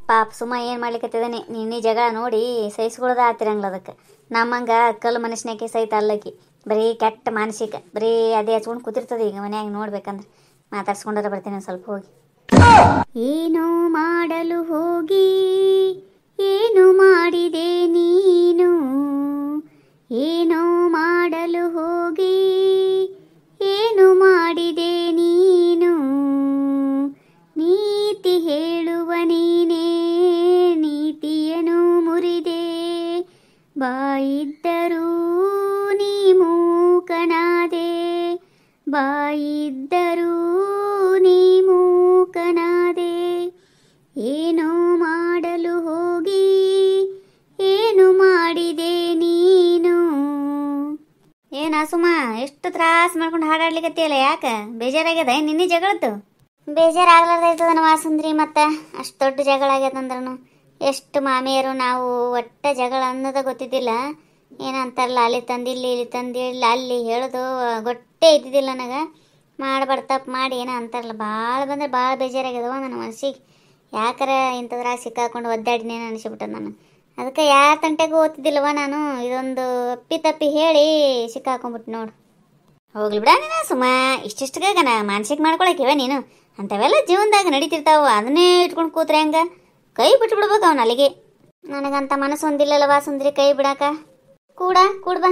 ಪಾಪ ಸುಮ್ಮ ಏನು ಮಾಡ್ಲಿಕ್ಕತ್ತಿದ್ದಾನೆ ನಿನ್ನೆ ಜಗಳ ನೋಡಿ ಸಹಿಸ್ಕೊಳ್ಳೋದ ಆತಿರಂಗಿಲ್ಲ ಅದಕ್ಕೆ ನಮ್ಮಂಗ ಕಲ್ಲು ಮನುಷ್ಯನಾಕೆ ಸಹಿತ ಅಲ್ಲಕಿ ಬರೀ ಕೆಟ್ಟ ಮಾನಸಿಕ ಬರೀ ಅದೇ ಹಚ್ಕೊಂಡು ಕೂತಿರ್ತದೆ ಈಗ ಮನ್ಯಾಗ ನೋಡ್ಬೇಕಂದ್ರೆ ಮಾತಾಡ್ಸ್ಕೊಂಡ್ರೆ ಬರ್ತೀನಿ ಸ್ವಲ್ಪ ಹೋಗಿ ಏನೋ ಮಾಡಲು ಹೋಗಿ ಏನು ಮಾಡಿದೆ ನೀನು ಏನೋ ಮಾಡಲು ಹೋಗಿ ಏನು ಮಾಡಿದೆ ನೀನು ನೀತಿ ಹೇಳುವ ನೀನೇ ನೀತಿಯನ್ನು ಮುರಿದೆ ಬಾಯಿದ್ದರೂ ನೀ ಮೂಕನಾದೆ ಬಾಯಿದ್ದರೂ ನೀ ಮೂಕನಾದೆ ಏನೋ ಮಾಡಲು ಹೋಗಿ ಏನು ಮಾಡಿದೆ ನೀನು ಏನ ಸುಮ ಎಷ್ಟು ತ್ರಾಸ ಮಾಡ್ಕೊಂಡು ಹಾಡಾಡ್ಲಿಕತ್ತಿಯಲ್ಲ ಯಾಕೆ ಬೇಜಾರಾಗ್ಯದ ನಿನ್ನೆ ಜಗಳದ್ದು ಬೇಜಾರಾಗ್ಲಾರ್ದೈತದನ ವಾಸಂದ್ರಿ ಮತ್ತೆ ಅಷ್ಟು ದೊಡ್ಡ ಜಗಳ ಆಗ್ಯದಂದ್ರೂ ಎಷ್ಟು ಮಾಮಿಯರು ನಾವು ಒಟ್ಟ ಜಗಳ ಅನ್ನೋದ ಗೊತ್ತಿದ್ದಿಲ್ಲ ಏನಂತಾರಲ್ಲ ಅಲ್ಲಿ ತಂದಿಲ್ಲಿ ಇಲ್ಲಿ ತಂದಿಲ್ಲ ಅಲ್ಲಿ ಹೇಳೋದು ಗೊತ್ತೇ ಇದ್ದಿದ್ದಿಲ್ಲ ನನಗೆ ಮಾಡ್ಬಾರ್ದು ತಪ್ಪು ಮಾಡಿ ಏನೋ ಅಂತಾರಲ್ಲ ಭಾಳ ಬಂದ್ರೆ ಭಾಳ ಬೇಜಾರಾಗ್ಯದವ ನನ್ನ ಮನಸ್ಸಿಗೆ ಯಾಕಾರ ಇಂಥದ್ರಾಗ ಸಿಕ್ಕಾಕೊಂಡು ಒದ್ದಾಡಿನೇನು ಅನಿಸ್ಬಿಟ್ಟದ ನಾನು ಅದಕ್ಕೆ ಯಾರ ತಂಟೆಗೂ ಓದ್ತಿದ್ದಿಲ್ಲವ ನಾನು ಇದೊಂದು ಅಪ್ಪಿ ಹೇಳಿ ಸಿಕ್ಕಾಕೊಂಡ್ಬಿಟ್ಟು ನೋಡು ಹೋಗ್ಲಿ ಬಿಡ ನೀನು ಸುಮ್ಮ ಇಷ್ಟಿಷ್ಟಗನ ಮಾನಸಿಕ ಮಾಡ್ಕೊಳಕಿವ ನೀನು ಅಂಥವೆಲ್ಲ ಜೀವನದಾಗ ನಡೀತಿರ್ತಾವ ಅದನ್ನೇ ಇಟ್ಕೊಂಡು ಕೂತ್ರೆ ಹಂಗ ಕೈ ಬಿಟ್ಬಿಡ್ಬೇಕು ಅವನು ಅಲ್ಲಿಗೆ ನನಗಂತ ಮನಸ್ಸು ಹೊಂದಿಲ್ಲಲ್ಲವಾ ಸುಂದ್ರಿ ಕೈ ಬಿಡಾಕ ಕೂಡ್ಬಾ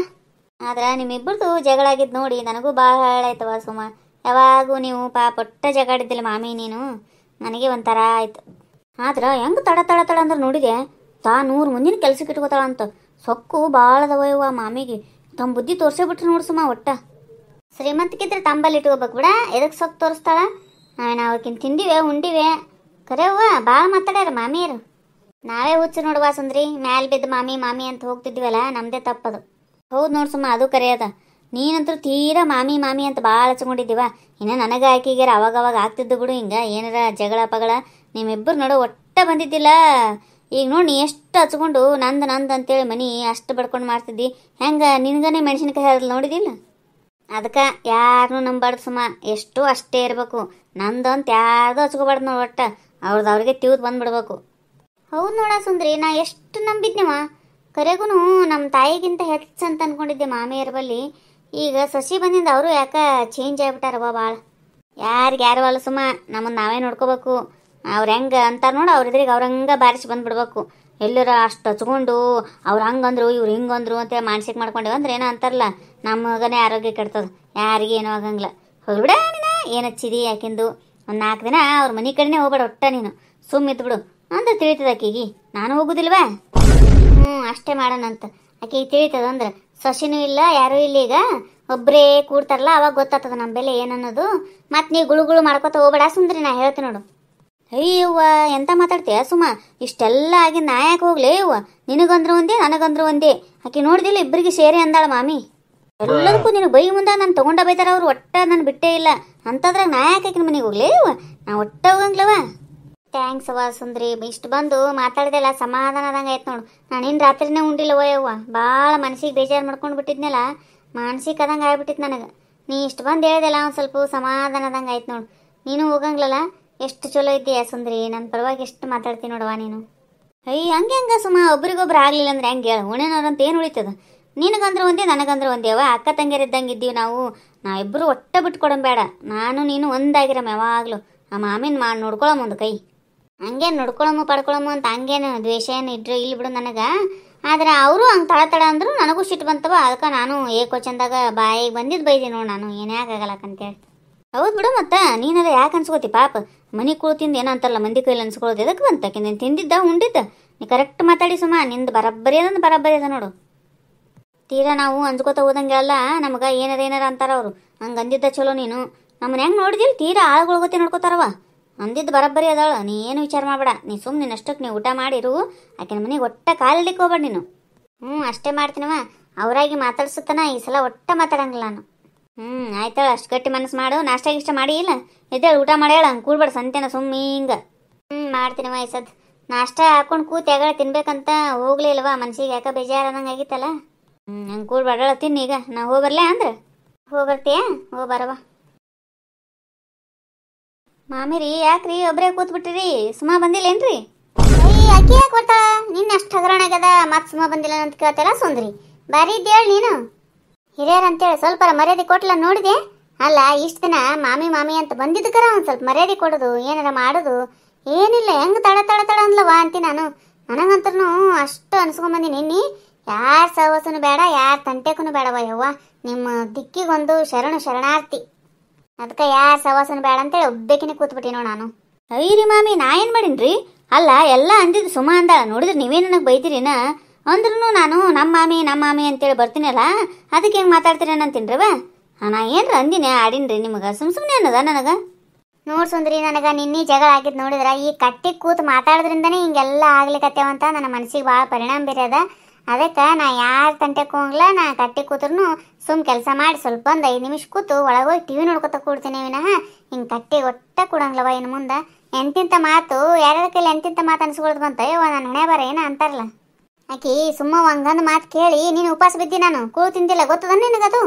ಆದ್ರೆ ನಿಮ್ಮಿಬ್ಬರದು ಜಗಳ ಆಗಿದ್ದು ನೋಡಿ ನನಗೂ ಭಾಳ ಹಾಳಾಯ್ತವ ಸುಮ್ಮ ಯಾವಾಗೂ ನೀವು ಪೊಟ್ಟ ಜಗಾಡಿದ್ದಿಲ್ಲ ಮಾಮಿ ನೀನು ನನಗೆ ಒಂಥರ ಆಯ್ತು ಆದ್ರೆ ಹೆಂಗೆ ತಡ ಅಂದ್ರೆ ನೋಡಿದೆ ತಾ 100 ಮುಂದಿನ ಕೆಲ್ಸಕ್ಕೆ ಇಟ್ಕೋತಾಳ ಅಂತ ಸೊಕ್ಕು ಭಾಳ ಅದಾವ ಮಾಮಿಗೆ ತಮ್ಮ ಬುದ್ಧಿ ತೋರ್ಸೇ ಬಿಟ್ರೆ ನೋಡು ಸುಮ್ಮ ಒಟ್ಟ ಶ್ರೀಮಂತಿಕಿದ್ರೆ ತಂಬಲ್ಲಿ ಇಟ್ಕೋಬೇಕು ಬಿಡ ಎದಕ್ಕೆ ಸೊಕ್ಕು ತೋರಿಸ್ತಾಳ ನಾವು ಅವಕ್ಕಿಂತ ತಿಂದಿವೆ ಉಂಡಿವೆ ಕರೆವ್ವ ಭಾಳ ಮಾತಾಡ್ಯಾರ ಮಾಮಿಯರು ನಾವೇ ಹುಚ್ಚು ನೋಡುವ ಸುಂದ್ರಿ ಮ್ಯಾಲೆ ಬಿದ್ದು ಮಾಮಿ ಅಂತ ಹೋಗ್ತಿದ್ವಲ್ಲ ನಮ್ಮದೇ ತಪ್ಪದು ಹೌದು ನೋಡು ಸುಮ್ಮ ಅದು ಕರೆಯದ ನೀನಂತೂ ತೀರಾ ಮಾಮಿ ಅಂತ ಭಾಳ ಹಚ್ಕೊಂಡಿದ್ದೀವ ಇನ್ನು ನನಗೆ ಆಕಿಗ್ಯಾರ ಅವಾಗವಾಗ ಆಗ್ತಿದ್ದು ಬಿಡು ಹಿಂಗೆ ಏನಾರ ಜಗಳ ಪಗಳ ನಿಮ್ಮಿಬ್ಬರು ನೋಡು ಒಟ್ಟ ಬಂದಿದ್ದಿಲ್ಲ ಈಗ ನೋಡಿ ಎಷ್ಟು ಹಚ್ಕೊಂಡು ನಂದು ಅಂತೇಳಿ ಮನಿ ಅಷ್ಟು ಬಡ್ಕೊಂಡು ಮಾಡ್ತಿದ್ದಿ ಹೆಂಗೆ ನಿನ್ಗನೇ ಮೆಣಸಿನ್ಕಾಯಿ ಹರಿದು ನೋಡಿದಿಲ್ಲ ಅದಕ್ಕೆ ಯಾರನ್ನೂ ನಂಬಾರ್ದು ಸುಮ್ಮ ಎಷ್ಟು ಅಷ್ಟೇ ಇರಬೇಕು ನಂದು ಅಂತ ಯಾರ್ದು ಹಚ್ಕೋಬಾರ್ದು ನೋಡಿ ಒಟ್ಟ ಅವ್ರಿಗೆ ತಿವ್ದು ಬಂದ್ಬಿಡ್ಬೇಕು ಹೌದು ನೋಡ ಸುಂದ್ರಿ ನಾ ಎಷ್ಟು ನಂಬಿದ್ನಿವ ಕರೆಗೂ ನಮ್ಮ ತಾಯಿಗಿಂತ ಹೆಚ್ಚು ಅಂತ ಅಂದ್ಕೊಂಡಿದ್ದೆ ಮಾಮಿಯರ ಬಲ್ಲಿ ಈಗ ಸಸಿ ಬಂದಿಂದ ಅವರು ಯಾಕೆ ಚೇಂಜ್ ಆಗಿಬಿಟ್ಟಾರವ ಭಾಳ ಯಾರು ಅಲ್ಲ ಸುಮ್ಮ ನಮ್ಮನ್ನು ನಾವೇ ನೋಡ್ಕೋಬೇಕು ಅವ್ರು ಹೆಂಗೆ ಅಂತಾರೆ ನೋಡು ಅವ್ರಿದ್ರಿಗೆ ಅವ್ರಂಗೆ ಬಾರಿಸಿ ಬಂದುಬಿಡ್ಬೇಕು ಎಲ್ಲರ ಅಷ್ಟು ಹಚ್ಕೊಂಡು ಅವ್ರು ಹಂಗಂದ್ರು ಇವ್ರು ಹಿಂಗಂದ್ರು ಅಂತ ಮಾನಸಿಕ ಮಾಡ್ಕೊಂಡೇವೆ ಅಂದ್ರೆ ಏನೋ ಅಂತಾರಲ್ಲ ನಮಗನೇ ಆರೋಗ್ಯ ಕೆಡ್ತದೆ ಯಾರಿಗೆ ಏನೂ ಆಗಂಗಿಲ್ಲ ಹೋಗ್ಬಿಡ ನೀನು ಏನು ಹಚ್ಚಿದಿ ಯಾಕಿಂದು ಒಂದು 4 ದಿನ ಅವ್ರ ಮನೆ ಕಡೆನೇ ಹೋಗ್ಬೇಡ ಒಟ್ಟ ನೀನು ಸುಮ್ಮ ಇದ್ಬಿಡು ಅಂದ್ರೆ ತಿಳಿತದ ಆಕಿಗೆ ನಾನು ಹೋಗುದಿಲ್ವಾ ಅಷ್ಟೇ ಮಾಡೋಣಂತ ಆಕಿಗೆ ತಿಳಿತದ ಅಂದ್ರೆ ಸೊಸಿನೂ ಇಲ್ಲ ಯಾರೂ ಇಲ್ಲ ಈಗ ಒಬ್ಬರೇ ಕೂಡ್ತಾರಲ್ಲ ಅವಾಗ ಗೊತ್ತಾಗ್ತದ ನಮ್ಮ ಬೆಲೆ ಏನನ್ನೋದು ಮತ್ತು ನೀ ಗುಳು ಮಾಡ್ಕೊತ ಹೋಗ್ಬೇಡ ಸುಂದ್ರಿ ನಾ ಹೇಳ್ತೀನಿ ನೋಡು ಅಯ್ಯವ್ವ ಎಂತ ಮಾತಾಡ್ತೀಯ ಸುಮ್ಮ ಇಷ್ಟೆಲ್ಲ ಆಗಿ ನಾ ಯಾಕೆ ಹೋಗ್ಲಿ ಅವ್ವ ನಿನಗಂದ್ರು ಒಂದೇ ನನಗಂದ್ರು ಒಂದೇ ಆಕೆ ನೋಡ್ದಿಲ್ಲ ಇಬ್ಬರಿಗೆ ಸೇರಿ ಅಂದಾಳ ಮಾಮಿ ಎಲ್ಲದಕ್ಕೂ ನೀನು ಬೈ ಮುಂದೆ ನಾನು ತೊಗೊಂಡ ಬೈತಾರ ಅವ್ರು ಒಟ್ಟ ನಾನು ಬಿಟ್ಟೇ ಇಲ್ಲ ಅಂತಂದ್ರಾಗ ನಾ ಯಾಕೆ ಆಕಿನ ಮನೆಗೆ ಹೋಗ್ಲಿ ಅವ್ವ ನಾ ಒಟ್ಟ ಹೋಗಂಗ್ಲವ ಥ್ಯಾಂಕ್ಸ್ ಅವ್ವ ಸುಂದ್ರಿ ಇಷ್ಟು ಬಂದು ಮಾತಾಡ್ದೆಲ್ಲ ಸಮಾಧಾನದಂಗೆ ಆಯ್ತು ನೋಡು ನಾನು ಇನ್ನು ರಾತ್ರಿನೇ ಉಂಡಿಲ್ಲವ ಯವ್ವ ಭಾಳ ಮನಸ್ಸಿಗೆ ಬೇಜಾರು ಮಾಡ್ಕೊಂಡು ಬಿಟ್ಟಿದ್ನಲ್ಲ ಮಾನಸಿಕ ಅದಂಗೆ ಆಗ್ಬಿಟ್ಟಿತ್ತು ನನಗೆ ನೀ ಇಷ್ಟು ಬಂದು ಹೇಳ್ದೆಲ್ಲ ಒಂದು ಸ್ವಲ್ಪ ಸಮಾಧಾನದಂಗೆ ಆಯ್ತು ನೋಡು ನೀನು ಹೋಗಂಗ್ಲಲ್ಲ ಎಷ್ಟು ಚಲೋ ಇದ್ದೀಯ ಸುಂದ್ರಿ ನನ್ನ ಪರವಾಗಿ ಎಷ್ಟು ಮಾತಾಡ್ತೀನಿ ನೋಡವ್ವ ನೀನು ಹಂಗೆ ಸುಮ್ಮ ಒಬ್ರಿಗೊಬ್ರು ಆಗಲಿಲ್ಲ ಅಂದ್ರೆ ಹೆಂಗೆ ಹೇಳು ಉಣೇನವ್ರಂತ ಏನು ಉಳಿತದ ನಿನಗಂದ್ರೆ ಒಂದೇ ನನಗಂದ್ರೆ ಒಂದೇ ಅವ ಅಕ್ಕ ತಂಗಿಯರಿದ್ದಂಗೆ ಇದ್ದೀವಿ ನಾವಿಬ್ಬರು ಒಟ್ಟ ಬಿಟ್ಕೊಡೋಣ ಬೇಡ ನಾನು ನೀನು ಒಂದಾಗಿರಮ್ಮ ಯಾವಾಗಲೂ ಆ ಮಾಮಿನ ಮಾಡಿ ನೋಡ್ಕೊಳಮ್ಮ ಒಂದು ಕೈ ಹಂಗೇನು ನೋಡ್ಕೊಳಮ್ಮ ಪಡ್ಕೊಳಮ್ಮ ಅಂತ ಹಂಗೇನು ದ್ವೇಷ ಏನು ಇಡ್ರು ಇಲ್ಲಿ ಬಿಡು ನನಗೆ ಆದ್ರೆ ಅವರು ಹಂಗೆ ತಡ ಅಂದರು ನನಗೂ ಸಿಟ್ಟು ಬಂತವ ಅದಕ್ಕೆ ನಾನು ಏಕೋಚಂದಾಗ ಬಾಯಿಗೆ ಬಂದಿದ್ದು ಬೈದಿ ನೋಡು ನಾನು ಏನಾಗಲ್ಲಕ್ಕಂತೇಳಿ ಹೌದು ಬಿಡು ಮತ್ತೆ ನೀನಾರ ಯಾಕೆ ಅನ್ಸ್ಕೋತಿ ಪಾಪ ಮನೆ ಕೂಳ್ತಿಂದ ಏನೋ ಅಂತಾರಲ್ಲ ಮಂದಿ ಕೈಲಿ ಅನ್ಸ್ಕೊಳ್ಳೋದು ಎದಕ್ಕೆ ಬಂತಕ್ಕೆ ನೀನು ತಿಂದಿದ್ದ ಉಂಡಿದ್ದ ನೀ ಕರೆಕ್ಟ್ ಮಾತಾಡಿ ಸುಮ್ಮ ನಿಂದು ಬರಬ್ಬರಿ ಅದ ನೋಡು ತೀರಾ ನಾವು ಅಂಜ್ಕೋತ ಹೋದಂಗೆ ಅಲ್ಲ ನಮಗೆ ಏನಾರ ಅಂತಾರ ಅವರು ಹಂಗೆ ಅಂದಿದ್ದ ಚಲೋ ನೀನು ನಮ್ಮನ್ನ ಹೆಂಗೆ ನೋಡಿದಿಲ್ಲ ತೀರಾ ಆಳುಗೊಳಗತ್ತೆ ನೋಡ್ಕೋತಾರವ ಅಂದಿದ್ದು ಬರಬ್ಬರಿ ಅದಾಳ ನೀ ಏನು ವಿಚಾರ ಮಾಡಬೇಡ ನೀ ಸುಮ್ಮನೆ ಅಷ್ಟಕ್ಕೆ ನೀವು ಊಟ ಮಾಡಿರು ಆಕಿನ ಮನೆಗೆ ಒಟ್ಟ ಕಾಲಿಡಕ್ಕೆ ಹೋಗ್ಬೇಡ ನೀನು ಅಷ್ಟೇ ಮಾಡ್ತೀನವ ಅವರಾಗಿ ಮಾತಾಡ್ಸುತ್ತಾನ ಈ ಸಲ ಒಟ್ಟ ಮಾತಾಡಂಗಿಲ್ಲ ನಾನು ಆಯ್ತಾಳ ಅಷ್ಟು ಗಟ್ಟಿ ಮನಸ್ಸು ಮಾಡು ನಾಷ್ಟ ಇಷ್ಟ ಮಾಡಿ ಇಲ್ಲ ಎದ್ದೇಳು ಊಟ ಮಾಡ್ಯಾಳ ಹಂಗೆ ಕೂಡ್ಬೇಡ ಸಂತೆನ ಸುಮ್ಮನೆ ಹಿಂಗೆ ಮಾಡ್ತೀನವ ಈ ಸದ್ ನಾಷ್ಟ ಹಾಕೊಂಡು ಕೂತ್ ಯಾಗಳ ತಿನ್ಬೇಕಂತ ಹೋಗ್ಲೇ ಇಲ್ವಾ ಮನ್ಸಿಗೆ ಯಾಕೆ ಬೇಜಾರದಂಗೆ ಆಗಿತ್ತಲ್ಲ ಹಂಗೆ ಕೂಡ್ಬೇಡ ತಿನ್ನಿ ಈಗ ನಾ ಹೋಗ್ಬರ್ಲೆ ಅಂದ್ರೆ ಹೋಗ್ಬರ್ತೀಯ ಬರವ ಮಾಮಿರಿ ಯಾಕ್ರಿ ಒಬ್ಬರೇ ಕೂತ್ಬಿಟ್ಟಿರಿ ಸುಮಾ ಬಂದಿಲ್ಲೇನ್ರಿ ಅಕ್ಕಿ ಯಾಕೆ ಬರ್ತಾಳ? ನಿನ್ನ ಅಷ್ಟು ಹಗರಣ ಆಗ್ಯದ ಮತ್ ಸುಮ್ಮ ಬಂದಿಲ್ಲ ಅಂತ ಕೇಳ್ತಾರ ಸುಂದ್ರಿ. ಬಾರಿ ಇದ್ದೇಳು ನೀನು. ಹಿರಿಯರಂತೇಳಿ ಸ್ವಲ್ಪ ಮರ್ಯಾದೆ ಕೊಟ್ಲ ನೋಡಿದೆ. ಅಲ್ಲ ಇಷ್ಟ ದಿನ ಮಾಮಿ ಮಾಮಿ ಅಂತ ಬಂದಿದ್ದಕ್ಕರ ಒಂದ್ ಸ್ವಲ್ಪ ಮರ್ಯಾದೆ ಕೊಡೋದು ಏನಾರ ಮಾಡೋದು ಏನಿಲ್ಲ. ಹೆಂಗ್ ತಡ ತಡ ತಡ ಅಂದ್ಲವಾ ಅಂತಿ ನಾನು. ನನಗಂತೂ ಅಷ್ಟು ಅನ್ಸ್ಕೊಂಬಂದಿನಿ. ನೀ ಯಾರ ಸಹವಾಸನು ಬೇಡ, ಯಾರ ತಂಟೆಕೂ ಬೇಡವ ಯವ್ವ. ನಿಮ್ಮ ದಿಕ್ಕಿಗೊಂದು ಶರಣಾರ್ಥಿ. ಅದಕ್ಕೆ ಯಾರ ಸಹವಾಸನು ಬೇಡ ಅಂತೇಳಿ ಒಬ್ಬೇಕಿನೇ ಕೂತ್ಬಿಟ್ಟಿ ನೋಡು ನಾನು. ಐರಿ ಮಾಮಿ, ನಾ ಏನ್ ಮಾಡೀನ್ರಿ? ಅಲ್ಲ ಎಲ್ಲ ಅಂದಿದ್ದು ಸುಮ ಅಂದಾಳ. ನೋಡಿದ್ರೆ ನೀವೇ ನನಗೆ ಬೈತೀರಿನ ಅಂದ್ರೂ ನಾನು ನಮ್ಮ ಮಾಮಿ ಅಂತೇಳಿ ಬರ್ತೀನಲ್ಲ, ಅದಕ್ಕೆ ಹೆಂಗೆ ಮಾತಾಡ್ತೀರೇನಂತೀನ್ರವ. ನಾ ಏನ್ರ ಅಂದಿನಿ ಆಡಿನ್ರಿ ನಿಮಗೆ? ಸುಮ್ಮನೆ ಅನ್ನದ ನನಗೆ? ನೋಡ್ ಸುಂದ್ರಿ, ನನಗೆ ನಿನ್ನೆ ಜಗಳ ಆಗಿದ್ದು ನೋಡಿದ್ರ ಈ ಕಟ್ಟಿ ಕೂತ್ ಮಾತಾಡೋದ್ರಿಂದನೇ ಹಿಂಗೆಲ್ಲ ಆಗ್ಲಿಕತ್ತೇವಂತ ನನ್ನ ಮನಸ್ಸಿಗೆ ಭಾಳ ಪರಿಣಾಮ ಬೀರದ. ಅದಕ್ಕೆ ನಾ ಯಾರ ತಂಟೆಗೆ ಹೋಗಲ್ಲ. ನಾ ಕಟ್ಟಿ ಕೂತ್ರು ಸುಮ್ ಕೆಲಸ ಮಾಡಿ ಸ್ವಲ್ಪ ಒಂದು 5 ನಿಮಿಷ ಕೂತು ಒಳಗೋಗಿ ಟಿವಿ ನೋಡ್ಕೊತ ಕೂಡ್ತೀನಿ ವಿನಃ ಹಿಂಗೆ ಕಟ್ಟಿ ಒಟ್ಟ ಕೂಡಂಗ್ಲವ. ಇನ್ನು ಮುಂದೆ ಎಂತಿಂತ ಮಾತು ಯಾರ್ಯಾರ ಕೈಲಿ ಎಂತಿಂತ ಮಾತು ಅನ್ಸ್ಕೊಳ್ದು ಬಂತ ಯವ್ವ. ನನ್ನ ಹಣೆ ಬರ ಏನ ಅಂತಾರಲ್ಲ. ಆಕಿ ಸುಮ್ಮ ಒಂದೊಂದು ಮಾತು ಕೇಳಿ ನೀನು ಉಪವಾಸ ಬಿದ್ದಿ. ನಾನು ಕೂಳು ತಿಂದಿಲ್ಲ, ಗೊತ್ತದ ನಿನಗದು?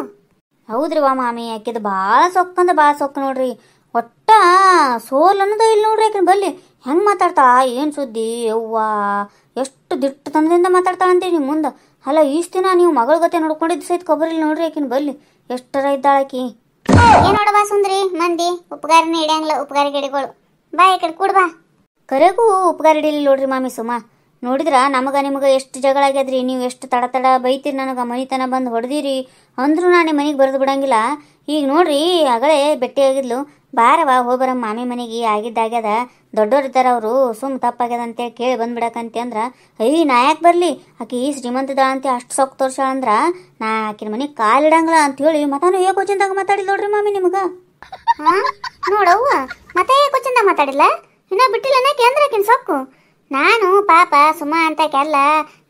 ಹೌದ್ರಿ ವಾ ಮಾಮಿ, ಆಕಿದು ಭಾಳ ಸೊಕ್ಕಂದ್ರೆ ಭಾಳ ಸೊಕ್ಕ ನೋಡ್ರಿ. ಒಟ್ಟ ಸೋಲ್ ಅನ್ನೋದ ಇಲ್ಲಿ ನೋಡ್ರಿ ಆಕಿನ ಬಲ್ಲಿ. ಹೆಂಗೆ ಮಾತಾಡ್ತಾಳ, ಏನು ಸುದ್ದಿ ಯವ್ವ. ಎಷ್ಟು ದಿಟ್ಟು ತನದಿಂದ ಮಾತಾಡ್ತಾಳಂತೀವಿ ನಿಮ್ಮ ಮುಂದೆ. ಅಲ್ಲ ಈಸ್ ದಿನ ನೀವು ಮಗಳ ಗತೆ ನೋಡ್ಕೊಂಡಿದ್ದು ಸಹಿತ ಕೊಬ್ಬರಿಲ್ಲ ನೋಡ್ರಿ ಆಕಿನ ಬಲ್ಲಿ. ಎಷ್ಟರ ಇದ್ದಾಳಕಿ. ಏನ್ ನೋಡಬಾ ಸುಂದ್ರಿ, ಮಂದಿ ಉಪಗಾರನ ಹಿಡಿಯಂಗಿಲ್ಲ. ಉಪಗಾರ ಗಿಡಿಗಳು ಬಾ ಈ ಕಡೆ ಕೂಡ ಬಾ. ಕರೆಗೂ ಉಪಗಾರ ಹಿಡಿಲಿಲ್ಲ ನೋಡ್ರಿ ಮಾಮಿ ಸುಮ. ನೋಡಿದ್ರ ನಿಮಗೆ ಎಷ್ಟು ಜಗಳ ಆಗ್ಯದ್ರಿ. ನೀವು ಎಷ್ಟು ತಡ ತಡ ಬೈತೀರಿ ನನಗೆ, ಮನಿತನ ಬಂದು ಹೊಡೆದಿರಿ ಅಂದ್ರೂ ನಾನು ಮನೆಗೆ ಬರೆದು ಬಿಡಂಗಿಲ್ಲ. ಈಗ ನೋಡ್ರಿ ಆಗಲೇ ಭೇಟಿ ಆಗಿದ್ಲು. ಬಾರವ ಹೋಗ್ಬರ ಮಾಮಿ ಮನೆಗೆ, ಆಗಿದ್ದಾಗ್ಯದ ದೊಡ್ಡೋರಿದ್ದಾರ ಅವರು, ಸುಮ್ ತಪ್ಪಾಗ್ಯದ ಅಂತೇಳಿ ಕೇಳಿ ಬಂದ್ಬಿಡಕಂತೆ ಅಂದ್ರ, ನಾ ಯಾಕೆ ಬರಲಿ, ಆಕಿ ಶ್ರೀಮಂತದ ಅಂತ ಅಷ್ಟು ಸೊಕ್ಕ ತೋರ್ಸಾಳ ಅಂದ್ರ ನಾ ಆಕಿನ ಮನೆಗೆ ಕಾಲಿಡಂಗಿಲ್ಲ ಅಂತೇಳಿ ಮತಾನು ಏಕೋಚಿಂದಾಗ ಮಾತಾಡಿಲ್ಲ ನೋಡ್ರಿ ಮಾಮಿ ನಿಮಗೆ. ನೋಡವ್ವ ಮತ್ತೆ ಏಕೋಚಿಂದಾಗ ಮಾತಾಡಿಲ್ಲ, ಇನ್ನ ಬಿಟ್ಟಿಲ್ಲ ನಾಕಿ ಅಂದ್ರೆ ಆಕಿನ ಸೊಕ್ಕು. ನಾನು ಪಾಪ ಸುಮ ಅಂತಕ್ಕೆಲ್ಲ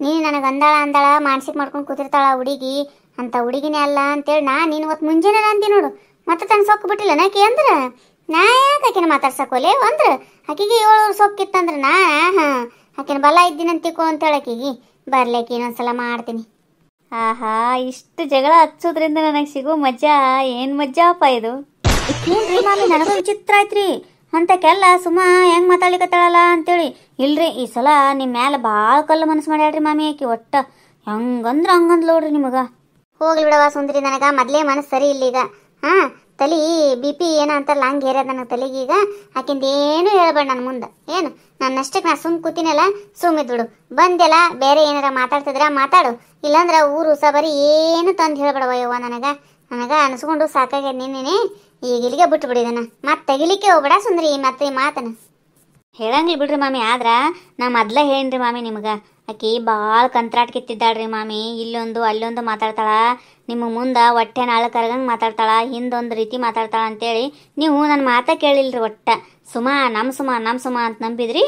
ನೀನು ನನಗೆ ಅಂದಾಳ ಮಾನಸಿಕ ಮಾಡ್ಕೊಂಡು ಕೂತಿರ್ತಾಳ ಹುಡುಗಿ ಅಂತ ಹುಡುಗಿನೇ ಅಲ್ಲ ಅಂತೇಳಿ ನೀನು ಇವತ್ತು ಮುಂಜಾನೆ ಅಂದಿ ನೋಡು. ಮತ್ತೆ ತನ್ನ ಸೊಕ್ಕು ಬಿಟ್ಟಿಲ್ಲ ನಾಕಿ ಅಂದ್ರೆ ನಾ ಯಾಕೆ ಆಕಿನ ಮಾತಾಡ್ಸಕೋಲೆ ಅಂದ್ರೆ ಆಕಿಗೆ 7 ಸೊಕ್ಕಿತ್ತಂದ್ರೆ ಆಕಿನ ಬಲ ಇದ್ದೀನಂತಿಕೋ ಅಂತೇಳಿ ಆಕಿಗೆ ಬರ್ಲಿಕ್ಕೆ ಇನ್ನೊಂದ್ಸಲ ಮಾಡ್ತೀನಿ. ಆಹಾ, ಇಷ್ಟು ಜಗಳ ಹಚ್ಚೋದ್ರಿಂದ ನನಗೆ ಸಿಗೋ ಮಜಾ ಏನು ಮಜ್ಜಾಪ ಇದು. ನೋಡ್ರಿ ಮಾಮಿ, ನನಗೂ ವಿಚಿತ್ರ ಆಯ್ತ್ರಿ. ಅಂತಕ್ಕೆಲ್ಲ ಸುಮ್ಮ ಹೆಂಗೆ ಮಾತಾಡ್ಲಿಕತ್ತಾಳಲ್ಲ ಅಂತೇಳಿ. ಇಲ್ರಿ ಈ ಸಲ ನಿಮ್ಮ ಮ್ಯಾಲೆ ಭಾಳ ಕಲ್ಲು ಮನಸ್ಸು ಮಾಡ್ಯಾಳ್ರಿ ಮಾಮಿ ಆಕಿ. ಒಟ್ಟ ಹೆಂಗಂದ್ರೆ ಹಂಗಂದ್ ನೋಡ್ರಿ ನಿಮಗೆ. ಹೋಗ್ಲಿ ಬಿಡವ ಸುಂದ್ರಿ, ನನಗೆ ಮೊದಲೇ ಮನಸ್ಸು ಸರಿ ಇಲ್ಲ ಈಗ. ತಲೆ BP ಏನೋ ಅಂತಾರಲ್ಲ ಹಂಗೆ ಹೇರ್ಯದ ನನಗೆ ತಲೆಗೀಗ. ಆಕಿಂದ ಏನು ಹೇಳ್ಬೇಡ ನನ್ನ ಮುಂದೆ. ಏನು ನನ್ನಷ್ಟಕ್ಕೆ ನಾ ಸುಮ್ ಕೂತಿನಲ್ಲ, ಸುಮ್ಮಿದ್ಬಿಡು. ಬಂದೆಲ್ಲ ಬೇರೆ ಏನಾರ ಮಾತಾಡ್ತಿದ್ರ ಮಾತಾಡು, ಇಲ್ಲಾಂದ್ರೆ ಊರು ಸಬರಿ ಏನು ತಂದು ಹೇಳ್ಬೇಡವ ಯವ್ವ. ನನಗೆ ಅನ್ಸ್ಕೊಂಡು ಸಾಕಾಗ್ಯದ ನಿನ್ನೆ. ಈಗ ಇಲ್ಲಿಗೆ ಬಿಟ್ಟು ಬಿಡಿದನ, ಮತ್ತೆ ತೆಗಿಲಿಕ್ಕೆ ಹೋಗ್ಬೇಡ ಸುಂದ್ರಿ ಮತ್ತೆ ಈ ಮಾತನ. ಹೇಳಂಗಿಲ್ಲ ಬಿಡ್ರಿ ಮಾಮಿ. ಆದ್ರ ನಾ ಮೊದ್ಲ ಹೇಳಿನ್ರಿ ಮಾಮಿ ನಿಮ್ಗೆ, ಆಕಿ ಭಾಳ ಕಂತ್ರಾಟ್ ಕಿತ್ತಿದ್ದಾಳ್ರಿ ಮಾಮಿ. ಇಲ್ಲೊಂದು ಅಲ್ಲೊಂದು ಮಾತಾಡ್ತಾಳ, ನಿಮ್ಮ ಮುಂದೆ ಹೊಟ್ಟೆ ನಾಳೆ ಕರಗಂಗೆ ಮಾತಾಡ್ತಾಳ, ಹಿಂದೊಂದು ರೀತಿ ಮಾತಾಡ್ತಾಳ ಅಂತೇಳಿ ನೀವು ನನ್ನ ಮಾತ ಕೇಳಿಲ್ರಿ. ಒಟ್ಟ ನಮ್ಮ ಸುಮ ಅಂತ ನಂಬಿದ್ರಿ.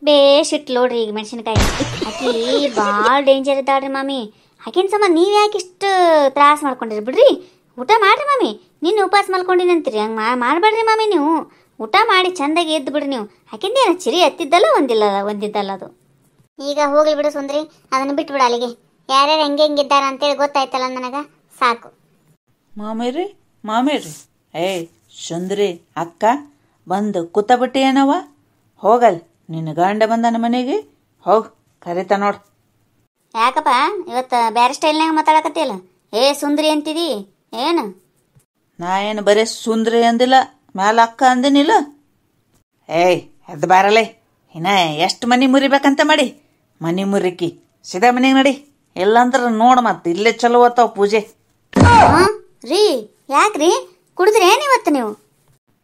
ಬೇಷಿಟ್ಟು ನೋಡ್ರಿ ಈಗ ಮೆಣಸಿನ್ಕಾಯಿ. ಆಕಿ ಭಾಳ ಡೇಂಜರ್ ಇದ್ದಾಳ್ರಿ ಮಾಮಿ. ಆಕಿನ ಸಮ ನೀವು ಯಾಕೆ ಇಷ್ಟು ತ್ರಾಸ ಮಾಡ್ಕೊಂಡಿರಿ? ಬಿಡ್ರಿ, ಊಟ ಮಾಡ್ರಿ ಮಾಮಿ. ನಿನ್ನ ಉಪವಾಸ ಮಲ್ಕೊಂಡಿನಿ ಅಂತೀರಿ, ಹಂಗೆ ಮಾಡಬೇಡ್ರಿ ಮಾಮಿ. ನೀವು ಊಟ ಮಾಡಿ ಚಂದಾಗಿ ಎದ್ದು ಬಿಡ್ರಿ. ನೀವು ಆಕಿಂದೇನು ಚಿರಿ ಹತ್ತಿದ್ದಲ್ಲ ಒಂದಿದ್ದಲ್ಲ ಅದು. ಈಗ ಹೋಗ್ಲಿ ಬಿಡು ಸುಂದ್ರಿ, ಅದನ್ನು ಬಿಟ್ಟು ಬಿಡ ಅಲ್ಲಿಗೆ. ಯಾರ್ಯಾರು ಹೆಂಗಿದ್ದಾರ ಅಂತೇಳಿ ಗೊತ್ತಾಯ್ತಲ್ಲ ನನಗೆ, ಸಾಕು. ಮಾಮೇರಿ ಸುಂದ್ರಿ ಅಕ್ಕ ಬಂದು ಕೂತ ಬಿಟ್ಟಿ ಏನವ? ಹೋಗಲ್, ನಿನ್ನ ಗಂಡ ಬಂದನ ಮನೆಗೆ, ಹೋಗ್ ಕರಿತ ನೋಡು. ಯಾಕಪ್ಪ ಇವತ್ತು ಬೇರೆ ಸ್ಟೈಲ್ನಾಗ ಮಾತಾಡಕತ್ತಿಲ್ಲ? ಸುಂದ್ರಿ ಅಂತಿದಿ ಏನು? ನಾ ಏನು ಬರೀ ಸುಂದ್ರಿ ಅಂದಿಲ್ಲ, ಮ್ಯಾಲ ಅಕ್ಕ ಅಂದಿನಿಲ್ಲ. ಎದ್ದು ಬಾರಲೆ, ಇನ್ನ ಎಷ್ಟು ಮನಿ ಮುರಿಬೇಕಂತ ಮಾಡಿ? ಮನಿ ಮುರಿಕಿ ಸೀದಾ ಮನೆಗೆ ನಡಿ, ಇಲ್ಲಂದ್ರ ನೋಡು ಮತ್ತೆ ಇಲ್ಲೇ ಚಲೋ ಓದ್ತಾವ ಪೂಜೆ. ರೀ ಯಾಕ್ರಿ ಕುಡಿದ್ರಿ ಏನ್ ಇವತ್ತು ನೀವು?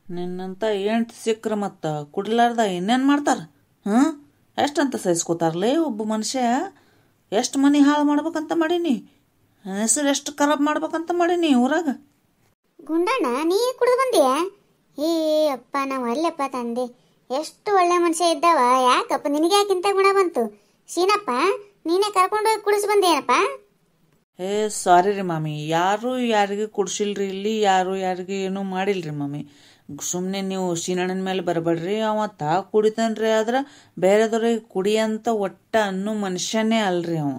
ನಿನ್ನಂತ ಎಂಟು ಸಿಕ್ಕ್ರ ಮತ್ತ ಕುಡ್ಲಾರ್ದ ಇನ್ನೇನ್ ಮಾಡ್ತಾರ? ಎಷ್ಟಂತ ಸಹಿಸ್ಕೋತಾರಲೇ ಒಬ್ಬ ಮನುಷ್ಯ? ಎಷ್ಟು ಮನಿ ಹಾಳು ಮಾಡ್ಬೇಕಂತ ಮಾಡೀನಿ, ಹೆಸರು ಎಷ್ಟು ಖರಾಬ್ ಮಾಡ್ಬೇಕಂತ ಮಾಡೀನಿ ಊರಾಗ. ಗುಂಡಣ್ಣ ನೀ ಕುಡಿದು ಬಂದಿಯಾ? ಅಪ್ಪ ನಾವು ಅಲ್ಲಪ್ಪ ತಂದೆ, ಎಷ್ಟು ಒಳ್ಳೆ ಮನುಷ್ಯ ಇದ್ದಾವ. ಯಾಕಪ್ಪ ನಿನಗೆ ಯಾಕಿಂತ ಗುಣ ಬಂತು? ಶೀನಪ್ಪ ನೀನೇ ಕರ್ಕೊಂಡು ಹೋಗಿ ಕುಡಿಸಿ ಬಂದೇನಪ್ಪ? ಸಾರಿ ರೀ ಮಾಮಿ, ಯಾರು ಯಾರಿಗೆ ಕುಡ್ಸಿಲ್ರಿ ಇಲ್ಲಿ, ಯಾರು ಯಾರಿಗೆ ಏನೂ ಮಾಡಿಲ್ರಿ ಮಾಮಿ. ಸುಮ್ಮನೆ ನೀವು ಶೀನಣ್ಣನ ಮೇಲೆ ಬರಬೇಡ್ರಿ. ಅವತ್ತ ಕುಡಿತಾನ್ರಿ, ಆದ್ರೆ ಬೇರೆದವ್ರಿಗೆ ಕುಡಿಯಂತ ಒಟ್ಟ ಅನ್ನೋ ಮನುಷ್ಯನೇ ಅಲ್ರಿ ಅವ.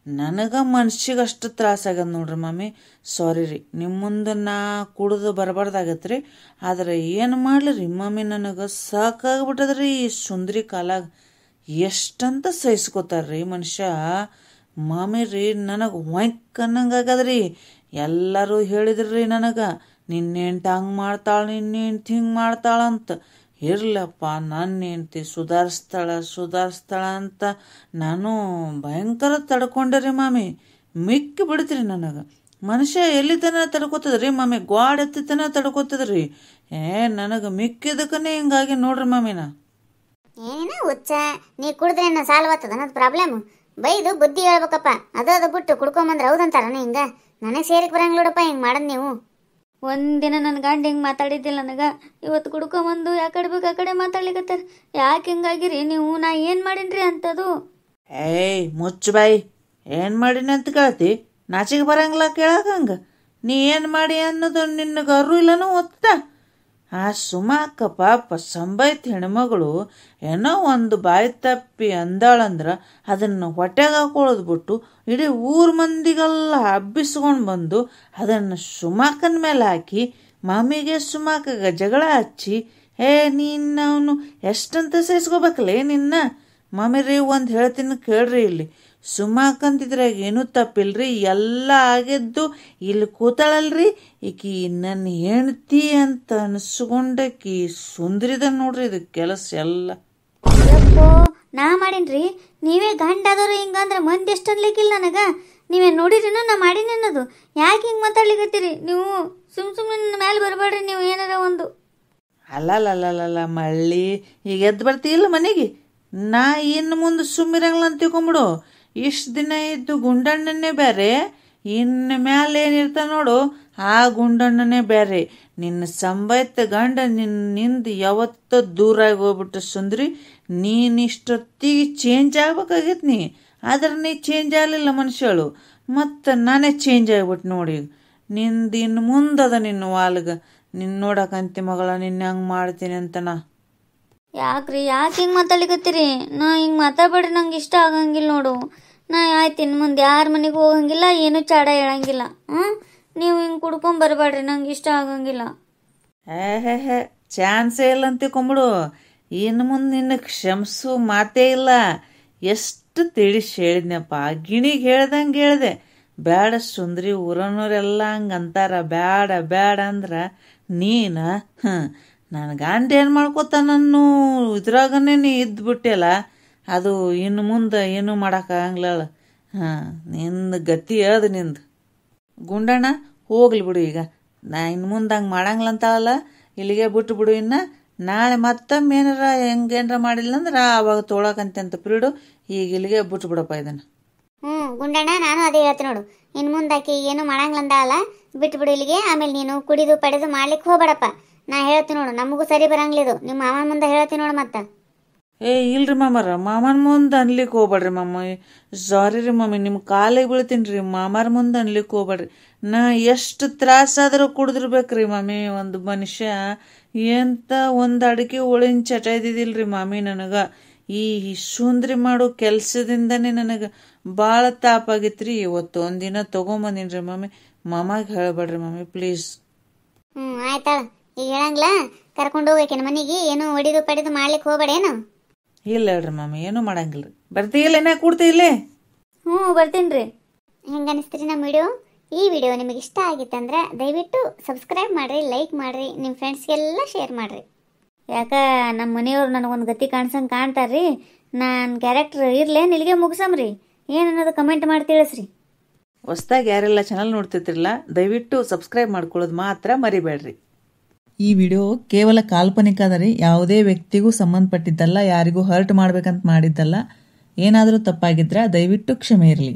ನನಗೆ ಮನ್ಸಿಗೆ ಅಷ್ಟು ತ್ರಾಸಾಗದ ನೋಡ್ರಿ ಮಾಮಿ. ಸಾರಿ ರೀ, ನಿಮ್ಮ ಮುಂದೆ ನಾ ಕುಡಿದು ಬರಬಾರ್ದಾಗತ್ರಿ. ಆದ್ರೆ ಏನು ಮಾಡ್ಲಿ ರೀ ಮಾಮಿ, ನನಗೆ ಸಾಕಾಗ್ಬಿಟ್ಟದ್ರಿ ಈ ಸುಂದ್ರಿ ಕಾಲಾಗ. ಎಷ್ಟಂತ ಸಹಿಸ್ಕೋತಾರ್ರಿ ಮನುಷ್ಯ. ಮಾಮಿ ರೀ ನನಗೆ ಹೊಯ್ಕ್ ಅನ್ನಂಗಾಗದ್ರಿ. ಎಲ್ಲರೂ ಹೇಳಿದ್ರಿ ನನಗೆ, ನಿನ್ನ ಹೆಂಡ್ತಿ ಹಂಗೆ ಮಾಡ್ತಾಳೆ, ನಿನ್ನ ಹೆಂಡ್ತಿ ಹಿಂಗೆ ಮಾಡ್ತಾಳಂತ. ಇರ್ಲಪ್ಪ, ನನ್ನ ಹೆಂಡ್ತಿ ಸುಧಾರಿಸ್ತಾಳ ಅಂತ ನಾನು ಭಯಂಕರ ತಡ್ಕೊಂಡೆ ರೀ ಮಾಮಿ. ಮಿಕ್ಕಿ ಬಿಡ್ತೀರಿ ನನಗೆ. ಮನುಷ್ಯ ಎಲ್ಲಿ ತನ ತಡ್ಕೋತದ್ರಿ ಮಾಮಿ, ಗ್ವಾಡ್ ಎತ್ತಿ ತನ ತಡ್ಕೋತದ್ರಿ. ನನಗೆ ಮಿಕ್ಕಿದಕ್ಕನೇ ಹಿಂಗಾಗಿ ನೋಡ್ರಿ ಮಾಮಿನ. ಏನೇನ ಹುಚ್ಚ, ನೀ ಕುಡಿದ್ರೆ ಸಾಲ್ವತ್ತದ ಅನ್ನೋದು ಪ್ರಾಬ್ಲಮ್. ಬೈದು ಬುದ್ಧಿ ಹೇಳ್ಬೇಕಪ್ಪ. ಅದು ಬಿಟ್ಟು ಕುಡ್ಕೊಂಬಂದ್ರೆ ಹೌದಂತಾರ ಹಿಂಗ. ನನಗೆ ಸೇರಿಕ್ ಬರಂಗಿಲ್ಲ ನೋಡಪ್ಪ ಹಿಂಗೆ ಮಾಡೋದು ನೀವು. ಒಂದಿನ ನನ್ನ ಗಂಡ ಹಿಂಗೆ ಮಾತಾಡಿದ್ದಿಲ್ಲ ನನಗೆ, ಇವತ್ತು ಕುಡ್ಕೊಂಬಂದು ಯಾಕಡೆ ಬೇಕು ಆ ಕಡೆ ಮಾತಾಡ್ಲಿಕತ್ತಾರ. ಯಾಕೆ ಹಿಂಗಾಗಿರಿ ನೀವು? ನಾ ಏನು ಮಾಡೀನ್ರಿ ಅಂತದು? ಮುಚ್ಚು ಬಾಯಿ. ಏನು ಮಾಡೀನಿ ಅಂತ ಕೇಳ್ತಿ? ನಾಚಿಗೆ ಬರಂಗಿಲ್ಲ ಕೇಳಕಂಗ. ನೀ ಏನು ಮಾಡಿ ಅನ್ನೋದು ನಿನಗೆ ಅರು ಇಲ್ಲನೂ ಒತ್ತ. ಆ ಸುಮಾಕ ಪಾಪ ಸಂಬೈತ್ ಹೆಣ್ಮಗಳು ಏನೋ ಒಂದು ಬಾಯಿ ತಪ್ಪಿ ಅಂದಾಳಂದ್ರೆ ಅದನ್ನು ಹೊಟ್ಟೆಗೆ ಹಾಕೊಳ್ಳೋದು ಬಿಟ್ಟು ಇಡೀ ಊರ ಮಂದಿಗೆಲ್ಲ ಹಬ್ಬಿಸ್ಕೊಂಡು ಬಂದು ಅದನ್ನು ಸುಮಾಕನ ಮೇಲೆ ಹಾಕಿ ಮಾಮಿಗೆ ಸುಮಾಕಗೆ ಜಗಳ ಹಚ್ಚಿ, ನೀನು ಅವನು ಎಷ್ಟಂತ ಸಹಿಸ್ಕೋಬೇಕಲ್ಲೇ ನಿನ್ನ. ಮಾಮಿ ರೀ ಒಂದು ಹೇಳ್ತೀನಿ ಕೇಳ್ರಿ, ಇಲ್ಲಿ ಸುಮಾಕಂತಿದ್ರಾಗ ಏನೂ ತಪ್ಪಿಲ್ರಿ. ಎಲ್ಲ ಆಗಿದ್ದು ಇಲ್ಲಿ ಕೂತಾಳಲ್ರಿ ಈಕಿ ನನ್ನ ಹೆಣ್ತಿ ಅಂತ ಅನಿಸ್ಕೊಂಡಕಿ ಸುಂದ್ರಿದ ನೋಡ್ರಿ. ಇದು ಕೆಲಸ ಎಲ್ಲ ನಾ ಮಾಡೀನ್ರಿ. ನೀವೇ ಗಂಡಾದವ್ರು ಹಿಂಗಂದ್ರೆ ಮಂದಿ ಎಷ್ಟು ಅನ್ಲಿಕ್ಕಿಲ್ಲ ನನಗೆ. ನೀವೇ ನೋಡಿರಿನ ನಾ ಮಾಡೀನಿ ಅನ್ನೋದು. ಯಾಕೆ ಹಿಂಗೆ ಮಾತಾಡ್ಲಿಕತ್ತೀರಿ ನೀವು? ಸುಮ್ಮನೆ ನನ್ನ ಮೇಲೆ ಬರಬೇಡ್ರಿ ನೀವು. ಏನಾರ ಒಂದು ಅಲ್ಲಲ್ಲ ಮಳ್ಳಿ, ಈಗ ಎದ್ದು ಬರ್ತೀಯಿಲ್ಲ ಮನೆಗೆ. ನಾ ಇನ್ನು ಮುಂದೆ ಸುಮ್ಮಿರಂಗಿಲ್ಲ ಅಂತ ತಿಳ್ಕೊಂಬಿಡು. ಇಷ್ಟು ದಿನ ಇದ್ದು ಗುಂಡಣ್ಣನೇ ಬೇರೆ, ಇನ್ನು ಮ್ಯಾಲೆ ಏನಿರ್ತಾನೆ ನೋಡು ಆ ಗುಂಡಣ್ಣನೇ ಬೇರೆ. ನಿನ್ನ ಸಂಬೈತ ಗಂಡ ನಿಂದು ಯಾವತ್ತೋ ದೂರಾಗಿ ಹೋಗ್ಬಿಟ್ಟು ಸುಂದ್ರಿ. ನೀನಿಷ್ಟೊತ್ತಿಗೆ ಚೇಂಜ್ ಆಗ್ಬೇಕಾಗಿತ್ತು ನೀ. ಆದ್ರೆ ನೀ ಚೇಂಜ್ ಆಗಲಿಲ್ಲ ಮನುಷ್ಯಳು. ಮತ್ತು ನಾನೇ ಚೇಂಜ್ ಆಗ್ಬಿಟ್ಟು ನೋಡಿ. ನಿಂದು ಇನ್ನು ಮುಂದದ ನಿನ್ನ ವಾಲ್ಗ. ನಿನ್ನ ನೋಡಕಂತಿ ಮಗಳ, ನಿನ್ನ ಹಂಗೆ ಮಾಡ್ತೀನಿ ಅಂತ ನಾ. ಯಾಕ್ರಿ ಯಾಕೆ ಹಿಂಗೆ ಮಾತಾಡ್ಲಿಕತ್ತೀರಿ? ನಾ ಹಿಂಗೆ ಮಾತಾಡ್ಬೇಡ್ರಿ, ನಂಗೆ ಇಷ್ಟ ಆಗಂಗಿಲ್ಲ ನೋಡು. ನಾ ಆಯ್ತು ಇನ್ನು ಮುಂದೆ ಯಾರ ಮನೆಗೂ ಹೋಗಂಗಿಲ್ಲ, ಏನೂ ಚಾಡ ಹೇಳಂಗಿಲ್ಲ. ನೀವು ಹಿಂಗೆ ಕುಡ್ಕೊಂಡ್ ಬರಬೇಡ್ರಿ, ನಂಗೆ ಇಷ್ಟ ಆಗಂಗಿಲ್ಲ. ಚಾನ್ಸೇ ಇಲ್ಲ ಅಂತ ತಿಳ್ಕೊಂಬಿಡು. ಇನ್ನು ಮುಂದೆ ನಿನ್ನ ಕ್ಷಮಿಸು ಮಾತೇ ಇಲ್ಲ. ಎಷ್ಟು ತಿಳಿಸಿ ಹೇಳಿದ್ನಪ್ಪ, ಗಿಣಿಗೆ ಹೇಳ್ದಂಗೆ ಹೇಳಿದೆ. ಬ್ಯಾಡ ಸುಂದ್ರಿ, ಊರನ್ನೋರೆಲ್ಲ ಹಂಗೆ ಅಂತಾರ, ಬ್ಯಾಡ ಅಂದ್ರೆ ನೀನು ನನ್ನ ಗಂಡ ಏನು ಮಾಡ್ಕೋತಾನನ್ನು ಇದ್ರಾಗನೇ ನೀ ಇದ್ಬಿಟ್ಟಿಲ್ಲ. ಅದು ಇನ್ನು ಮುಂದೆ ಏನೂ ಮಾಡೋಕ್ಕಾಗಂಗಿಲ್ಲ. ನಿಂದು ಗತಿ ಅದು ನಿಂದು. ಗುಂಡಣ್ಣ ಹೋಗ್ಲಿ ಬಿಡು ಈಗ. ನಾ ಇನ್ನು ಮುಂದೆ ಹಂಗೆ ಮಾಡಂಗಿಲ್ಲ ಅಂತಾಳಲ್ಲ, ಇಲ್ಲಿಗೆ ಬಿಟ್ಟು ಬಿಡು. ಇನ್ನು ನಾಳೆ ಮತ್ತೊಮ್ಮೆ ಏನಾರ ಹೆಂಗೇನಾರ ಮಾಡಿಲ್ಲ ಅಂದ್ರೆ ಆವಾಗ ತೊಳಕಂತ ಪಿರಿಡು. ಈಗ ಇಲ್ಲಿಗೆ ಬಿಟ್ಟು ಬಿಡಪ್ಪ ಇದನ್ನು. ಗುಂಡಣ್ಣ, ನಾನು ಅದೇ ಹೇಳ್ತೀನಿ ನೋಡು. ಇನ್ನು ಮುಂದಾಕಿ ಏನು ಮಾಡಂಗಿಲ್ಲ ಅಂದಾಳಲ್ಲ, ಬಿಟ್ಟು ಬಿಡು ಇಲ್ಲಿಗೆ. ಆಮೇಲೆ ನೀನು ಕುಡಿದು ಪಡೆದು ಮಾಡ್ಲಿಕ್ಕೆ ಹೋಗ್ಬೇಡಪ್ಪ. ನಾ ಹೇಳ್ತೀನಿ ನೋಡು, ನಮಗೂ ಸರಿ ಬರಂಗಿಲ್ಲ. ನಿಮ್ಮ ಮಾವನ ಮುಂದೆ ಹೇಳ್ತೀನಿ ನೋಡು. ಮತ್ತೆ ಇಲ್ರಿ ಮಾಮನ ಮುಂದೆ ಅನ್ಲಿಕ್ಕೆ ಹೋಗ್ಬೇಡ್ರಿ ಮಾಮ. ಸಾರಿ ರೀ ಮಮ್ಮಿ, ನಿಮ್ಮ ಕಾಲಿಗೆ ಬೀಳ್ತೀನಿ ರೀ. ಮಾಮಾರ ಮುಂದೆ ಅನ್ಲಿಕ್ಕೆ ಹೋಗ್ಬೇಡ್ರಿ. ನಾ ಎಷ್ಟು ತ್ರಾಸಾದರೂ ಕುಡಿದಿರ್ಬೇಕ್ರಿ ಮಮ್ಮಿ. ಒಂದು ಮನುಷ್ಯ ಎಂತ ಒಂದು ಅಡಿಕೆ ಒಳಿನ ಚಟ ಇದ್ದಿದ್ದಿಲ್ರಿ ಮಮ್ಮಿ ನನಗೆ. ಈ ಸುಂದ್ರಿ ಮಾಡೋ ಕೆಲಸದಿಂದನೇ ನನಗೆ ಭಾಳ ತಾಪಾಗಿತ್ತು ರೀ. ಇವತ್ತು ಒಂದಿನ ತೊಗೊಂಬಂದಿನಿ ರೀ ಮಮ್ಮಿ. ಮಾಮಾಗೆ ಹೇಳಬೇಡ್ರಿ ಮಮ್ಮಿ ಪ್ಲೀಸ್. ಆಯ್ತಾಳ, ಈಗ ಹೇಳಂಗಿಲ್ಲ. ಕರ್ಕೊಂಡು ಹೋಗ್ಬೇಕೇನು ಮನೆಗೆ? ಏನು ಹೊಡಿದು ಪಡೆದು ಮಾಡ್ಲಿಕ್ಕೆ ಹೋಗ್ಬೇಡೇನು? ಇಲ್ಲ ಹೇಳ್ರಿ ಮಮ್ಮಿ, ಏನೂ ಮಾಡಂಗಿಲ್ಲ. ಬರ್ತೀಯಿಲ್ಲ ಏನ ಕೂಡ್ತೀಯಿಲ್ಲೇ? ಬರ್ತೀನಿ ರೀ. ಹೆಂಗೆ ಅನಿಸ್ತೀರಿ ನಮ್ಮ ವಿಡಿಯೋ? ಈ ವಿಡಿಯೋ ನಿಮಗೆ ಇಷ್ಟ ಆಗಿತ್ತಂದ್ರೆ ದಯವಿಟ್ಟು ಸಬ್ಸ್ಕ್ರೈಬ್ ಮಾಡಿರಿ, ಲೈಕ್ ಮಾಡಿರಿ, ನಿಮ್ಮ ಫ್ರೆಂಡ್ಸ್ಗೆಲ್ಲ ಶೇರ್ ಮಾಡಿರಿ. ಯಾಕೆ ನಮ್ಮ ಮನೆಯವ್ರು ನನಗೊಂದು ಗತಿ ಕಾಣ್ಸಂಗೆ ಕಾಣ್ತಾರ್ರಿ. ನಾನು ಕ್ಯಾರೆಕ್ಟರ್ ಇರ್ಲೇನು ಇಲ್ಲಿಗೆ ಮುಗಿಸಮ್ರಿ? ಏನು ಅನ್ನೋದು ಕಮೆಂಟ್ ಮಾಡಿ ತಿಳಿಸ್ರಿ. ಹೊಸ್ದಾಗಿ ಯಾರೆಲ್ಲ ಚಾನಲ್ ನೋಡ್ತಿರ್ತಿರಲ್ಲ, ದಯವಿಟ್ಟು ಸಬ್ಸ್ಕ್ರೈಬ್ ಮಾಡ್ಕೊಳ್ಳೋದು ಮಾತ್ರ ಮರಿಬೇಡ್ರಿ. ಈ ವಿಡಿಯೋ ಕೇವಲ ಕಾಲ್ಪನಿಕ ಅದರಿ. ಯಾವುದೇ ವ್ಯಕ್ತಿಗೂ ಸಂಬಂಧಪಟ್ಟಿದ್ದಲ್ಲ, ಯಾರಿಗೂ ಹರ್ಟ್ ಮಾಡ್ಬೇಕಂತ ಮಾಡಿದ್ದಲ್ಲ. ಏನಾದರೂ ತಪ್ಪಾಗಿದ್ರೆ ದಯವಿಟ್ಟು ಕ್ಷಮೆ ಇರಲಿ.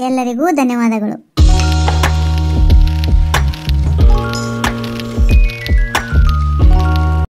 ಎಲ್ಲರಿಗೂ ಧನ್ಯವಾದಗಳು.